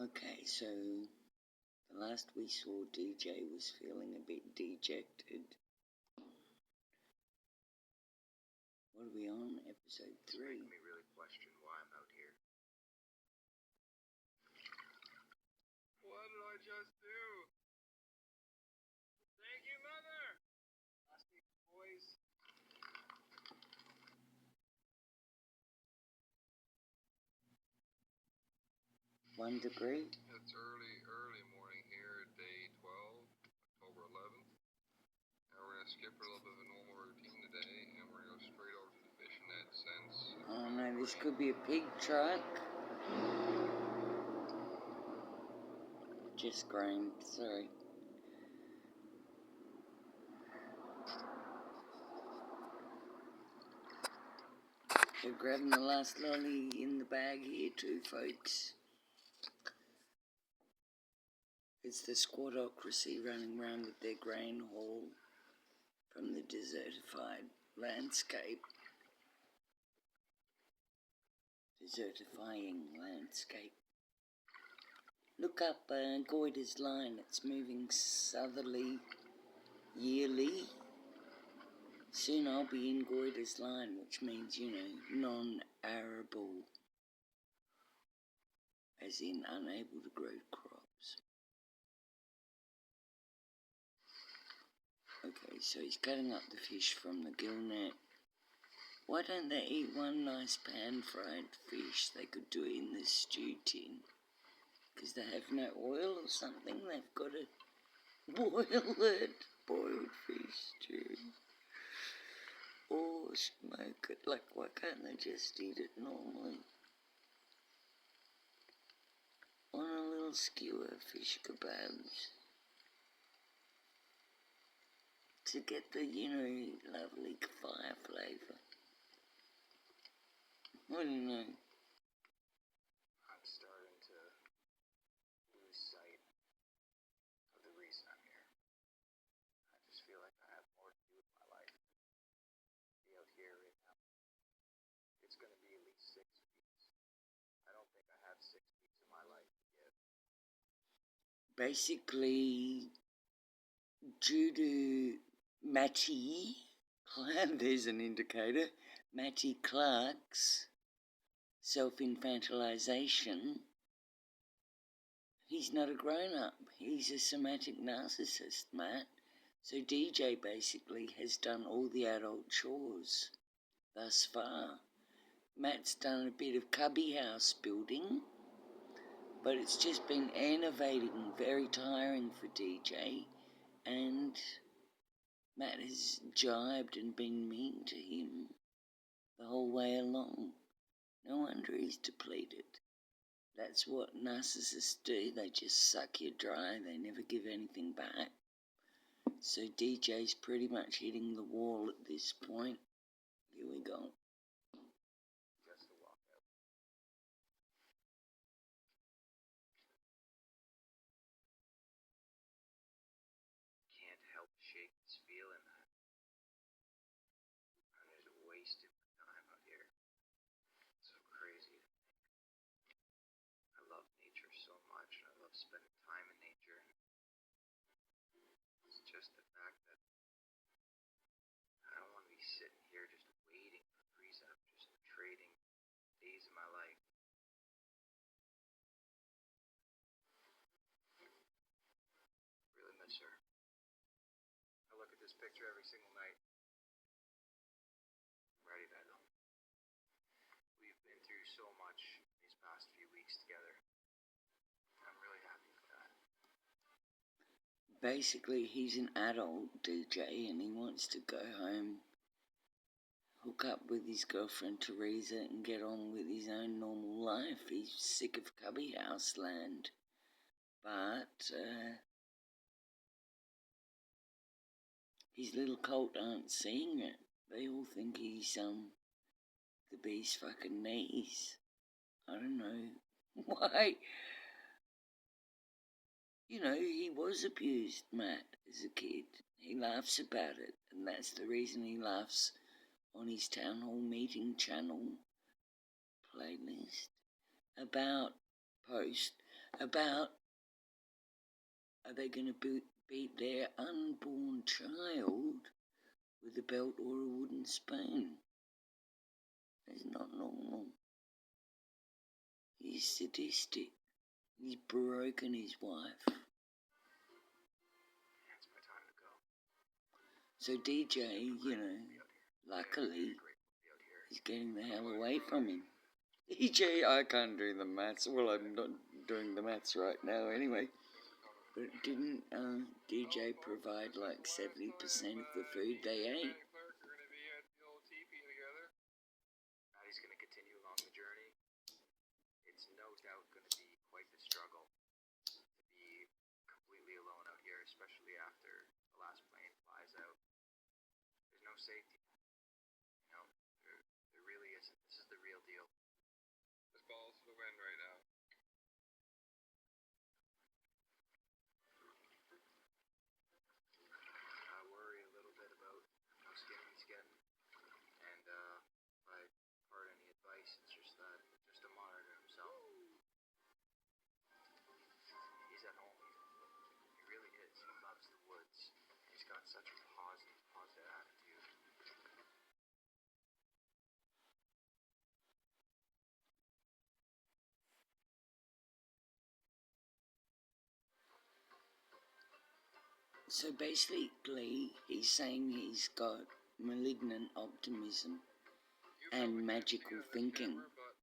Okay, so the last we saw, DJ was feeling a bit dejected. What are we on? Episode 3. It's making me really question why I'm out here. What did I just do? Thank you, Mother! Last week, boys. 1 degree. It's early morning here, day 12, October 11th. And we're going to skip a little bit of a normal routine today, and we're going to go straight over to the fishing net since... Oh no, this could be a pig truck. Just grain, sorry. We're grabbing the last lolly in the bag here too, folks. It's the squadocracy running around with their grain haul from the desertified landscape. Desertifying landscape. Look up Goiter's line, it's moving southerly yearly. Soon I'll be in Goiter's line, which means, non-arable, as in unable to grow crops. Okay, so he's cutting up the fish from the gill net. Why don't they eat one nice pan-fried fish? They could do it in the stew tin. Because they have no oil or something, they've got to boil it. Boiled fish stew. Or smoke it. Like, why can't they just eat it normally? On a little skewer, fish kebabs. To get the, lovely fire flavour. I don't know. I'm starting to lose sight of the reason I'm here. I just feel like I have more to do with my life. Be out here right now. It's going to be at least 6 weeks. I don't think I have 6 weeks of my life yet. Basically, due to Matty, there's an indicator, Matty Clark's self-infantilization, he's not a grown-up. He's a somatic narcissist, Matt. So DJ basically has done all the adult chores thus far. Matt's done a bit of cubby house building, but it's just been enervating, very tiring for DJ, and Matt has jibed and been mean to him the whole way along. No wonder he's depleted. That's what narcissists do. They just suck you dry. They never give anything back. So DJ's pretty much hitting the wall at this point. Here we go. Just a walkout. Can't help shake this feeling that I'm just wasting my time out here. It's so crazy to think. I love nature so much, and I love spending time in nature. It's just the fact that I don't want to be sitting here just waiting for freeze up, just trading days of my life. Really miss her. I look at this picture every single night. I'm ready to know. We've been through so much these past few weeks together. I'm really happy with that. Basically, he's an adult DJ and he wants to go home, hook up with his girlfriend Teresa and get on with his own normal life. He's sick of cubby house land. But his little cult aren't seeing it. They all think he's the bee's fucking knees. I don't know why. He was abused, Matt, as a kid. He laughs about it, and that's the reason he laughs on his town hall meeting channel playlist about about are they going to beat their unborn child with a belt or a wooden spoon? That's not normal. He's sadistic. He's broken his wife. It's my time to go. So DJ, luckily, is getting the hell away from him. DJ, I can't do the maths. Well, I'm not doing the maths right now anyway. But didn't DJ provide like 70% of the food they ate? Maddie's going to continue along the journey. It's no doubt going to be quite the struggle to be completely alone out here, especially after the last plane flies out. There's no safety. There really isn't. This is the real deal. This ball's to the wind right now. I worry a little bit about how skinny he's getting, and if I heard any advice, it's just to monitor himself. He's at home. He really is. He loves the woods. He's got such a positive attitude. So basically, he's saying he's got malignant optimism and magical thinking. But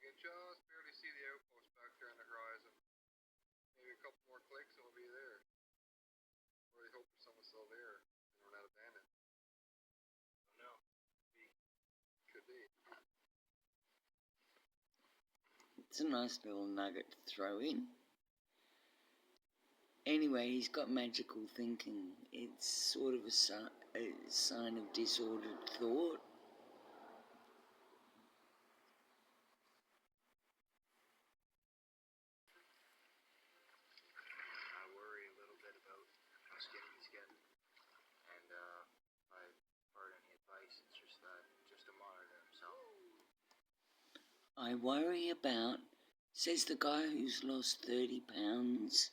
we can just barely see the outpost back there on the horizon. Maybe a couple more clicks and we'll be there. Really hope someone's still there and we're not abandoned. Oh no. Could be. It's a nice little nugget to throw in. Anyway, he's got magical thinking. It's sort of a sign of disordered thought. I worry a little bit about how skinny he's getting, and if I heard any advice, it's just to monitor himself. I worry about, says the guy who's lost 30 pounds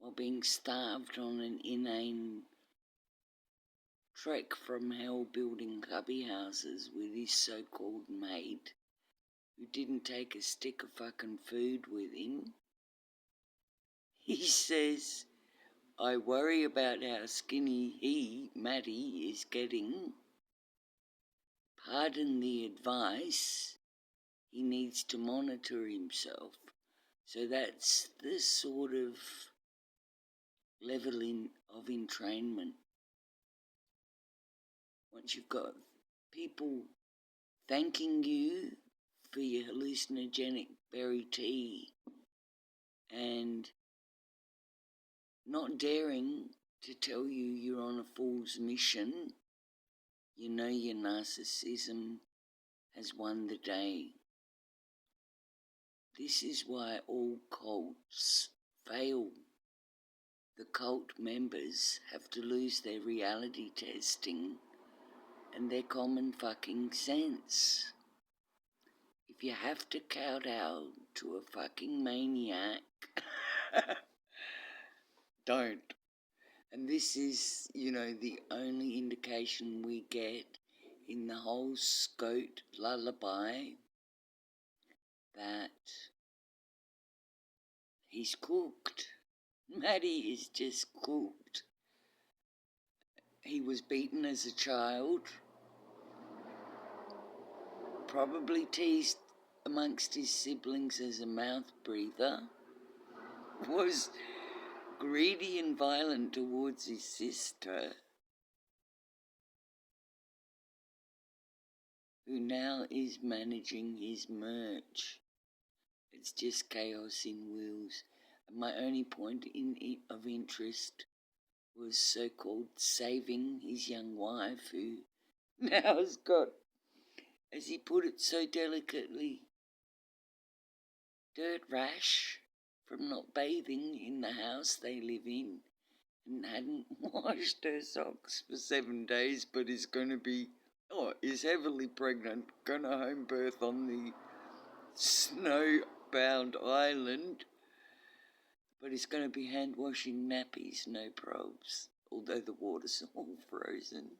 while being starved on an inane trek from hell building cubby houses with his so-called mate who didn't take a stick of fucking food with him. He says, I worry about how skinny he, Matty, is getting. Pardon the advice, he needs to monitor himself. So that's the sort of level of entrainment. Once you've got people thanking you for your hallucinogenic berry tea and not daring to tell you you're on a fool's mission, you know your narcissism has won the day. This is why all cults fail. The cult members have to lose their reality testing and their common fucking sense. If you have to kowtow to a fucking maniac, don't. And this is, the only indication we get in the whole Scout lullaby that he's cooked. Matty is just cooked. He was beaten as a child, probably teased amongst his siblings as a mouth breather, was greedy and violent towards his sister, who now is managing his merch. It's just chaos in wheels. And my only point of interest was so-called saving his young wife, who now has got, as he put it so delicately, dirt rash from not bathing in the house they live in and hadn't washed her socks for 7 days, but is heavily pregnant, gonna home birth on the snow-bound island, But it's going to be hand washing nappies, no probes, although the water's all frozen.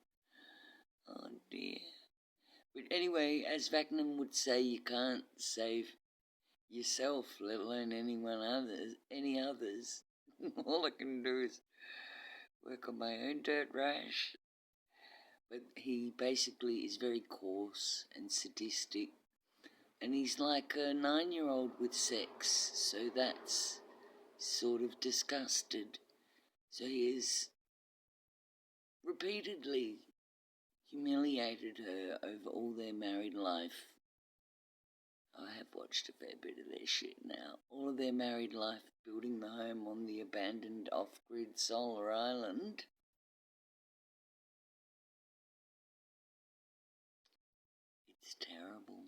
Oh dear. But anyway, as Vagnam would say, you can't save yourself, let alone any others. All I can do is work on my own dirt rash. But he basically is very coarse and sadistic. And he's like a 9-year-old with sex, so that's sort of disgusted. So he has repeatedly humiliated her over all their married life. I have watched a fair bit of their shit now. All of their married life, building the home on the abandoned off-grid solar island. It's terrible.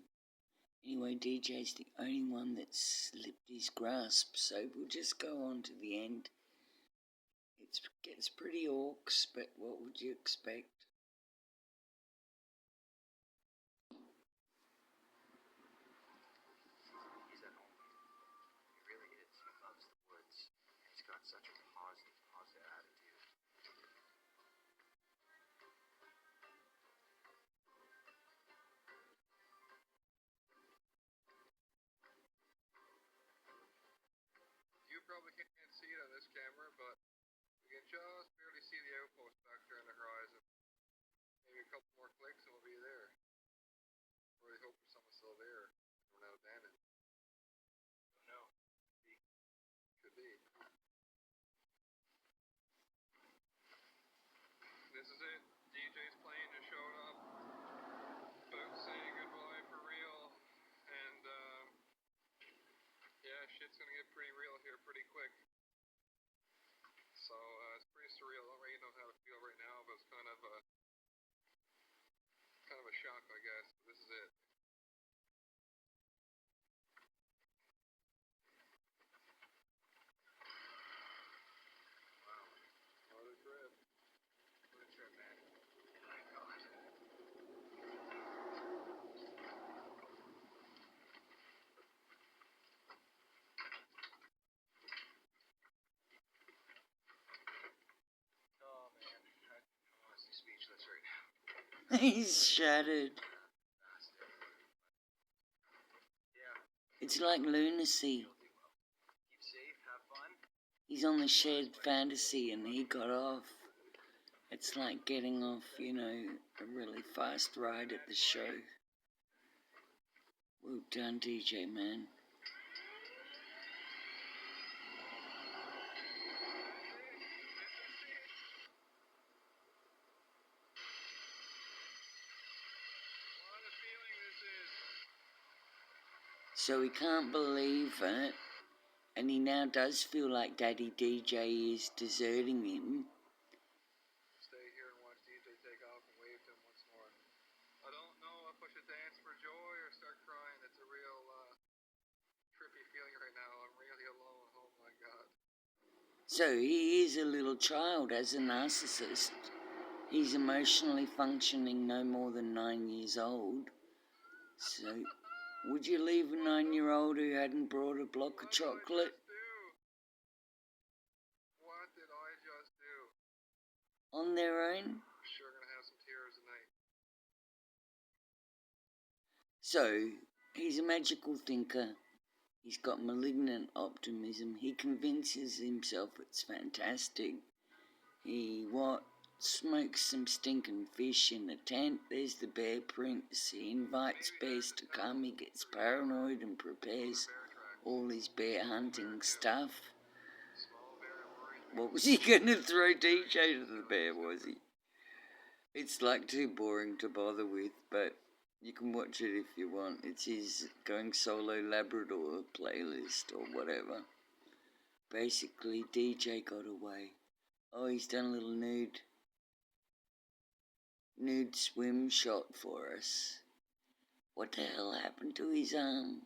Anyway, DJ's the only one that's slipped his grasp, so we'll just go on to the end. It gets pretty orcs, but what would you expect? He's at home. He really is. He loves the woods. He's got such a positive attitude. You probably can't see it on this camera, but you can just barely see the outpost back there on the horizon. Maybe a couple more clicks and we'll be there. Really hoping someone's still there. We're not abandoned. Don't know. Could be. This is it. DJ's plane just showed up. About saying goodbye for real. And yeah, shit's gonna get pretty real here pretty quick. So it's pretty surreal. I don't really know how to feel right now, but it's kind of a shock, I guess. But this is it. Wow. What a trip. What a trip, man. Oh my God. Oh man, I'm honestly speechless right now. He's shattered. Yeah. It's like lunacy. Keep safe, have fun. He's on the shared fantasy and he got off. It's like getting off, a really fast ride at the show. Well done, DJ, man. What a feeling this is. So he can't believe it, and he now does feel like Daddy DJ is deserting him. Stay here and watch DJ take off and wave to him once more. I don't know if I should dance for joy or start crying. It's a real trippy feeling right now. I'm really alone. Oh my God. So he is a little child as a narcissist. He's emotionally functioning no more than 9 years old. So would you leave a 9-year-old who hadn't brought a block of chocolate? What did I just do? On their own? I'm sure gonna have some tears tonight. So, he's a magical thinker. He's got malignant optimism. He convinces himself it's fantastic. He smokes some stinking fish in a tent. There's the bear prints. He invites bears to come. He gets paranoid and prepares all his bear hunting stuff. What was he going to throw DJ to the bear, was he? It's like too boring to bother with, but you can watch it if you want. It's his Going Solo Labrador playlist or whatever. Basically, DJ got away. Oh, he's done a little nude swim shot for us. What the hell happened to his arm?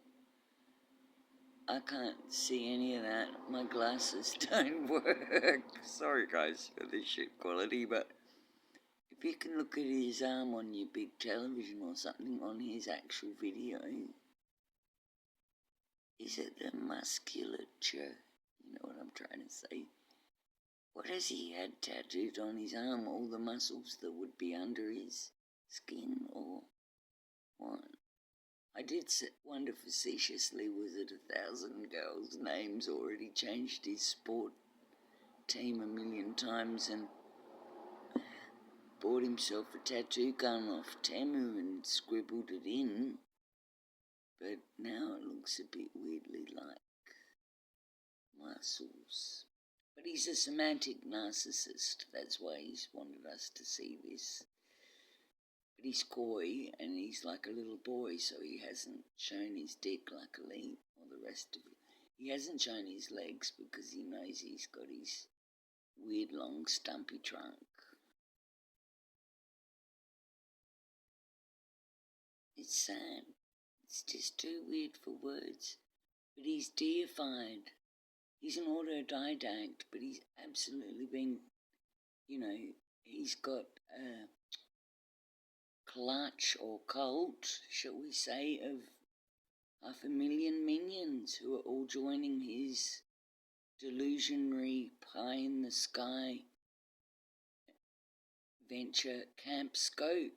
I can't see any of that. My glasses don't work. Sorry guys for the shit quality, but if you can look at his arm on your big television or something on his actual video, is it the musculature? You know what I'm trying to say. What has he had tattooed on his arm? All the muscles that would be under his skin, or what? I did wonder facetiously, was it 1,000 girls' names, or had he changed his sport team a million times and bought himself a tattoo gun off Temu and scribbled it in? But now it looks a bit weirdly like muscles. But he's a semantic narcissist, that's why he's wanted us to see this. But he's coy and he's like a little boy, so he hasn't shown his dick, luckily, or the rest of it. He hasn't shown his legs because he knows he's got his weird long stumpy trunk. It's sad. It's just too weird for words. But he's deified. He's an autodidact, but he's absolutely been, he's got a clutch or cult, shall we say, of 500,000 minions who are all joining his delusionary pie-in-the-sky venture Camp Scout,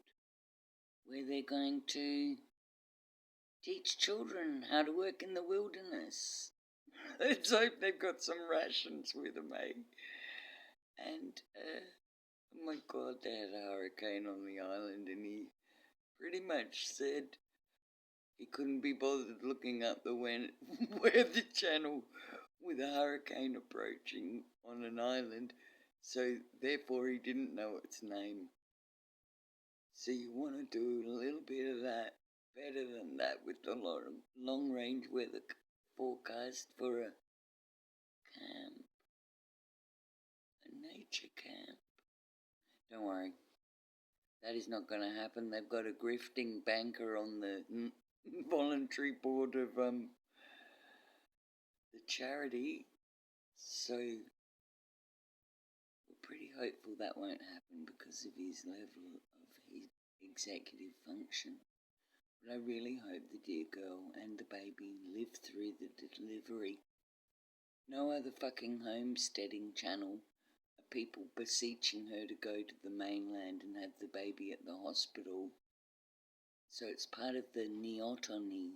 where they're going to teach children how to work in the wilderness. Let's hope they've got some rations with them, eh? And, oh my God, they had a hurricane on the island, and he pretty much said he couldn't be bothered looking up the weather channel with a hurricane approaching on an island, so therefore he didn't know its name. So you want to do a little bit of that, better than that, with the long-range weather forecast for a camp, a nature camp. Don't worry, that is not going to happen. They've got a grifting banker on the voluntary board of the charity, so we're pretty hopeful that won't happen because of his level of his executive function. But I really hope the dear girl and the baby live through the delivery. No other fucking homesteading channel are people beseeching her to go to the mainland and have the baby at the hospital. So it's part of the neoteny.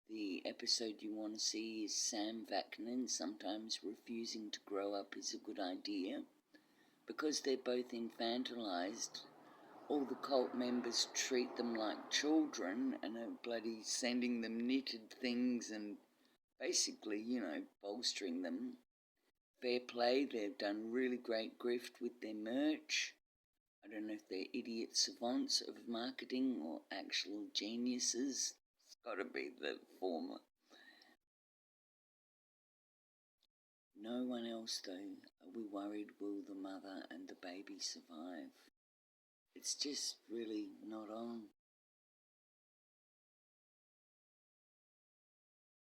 The episode you want to see is Sam Vaknin sometimes refusing to grow up is a good idea. Because they're both infantilized, all the cult members treat them like children and are bloody sending them knitted things and basically, bolstering them. Fair play, they've done really great grift with their merch. I don't know if they're idiot savants of marketing or actual geniuses. It's got to be the former. No one else, though. Are we worried will the mother and the baby survive? It's just really not on.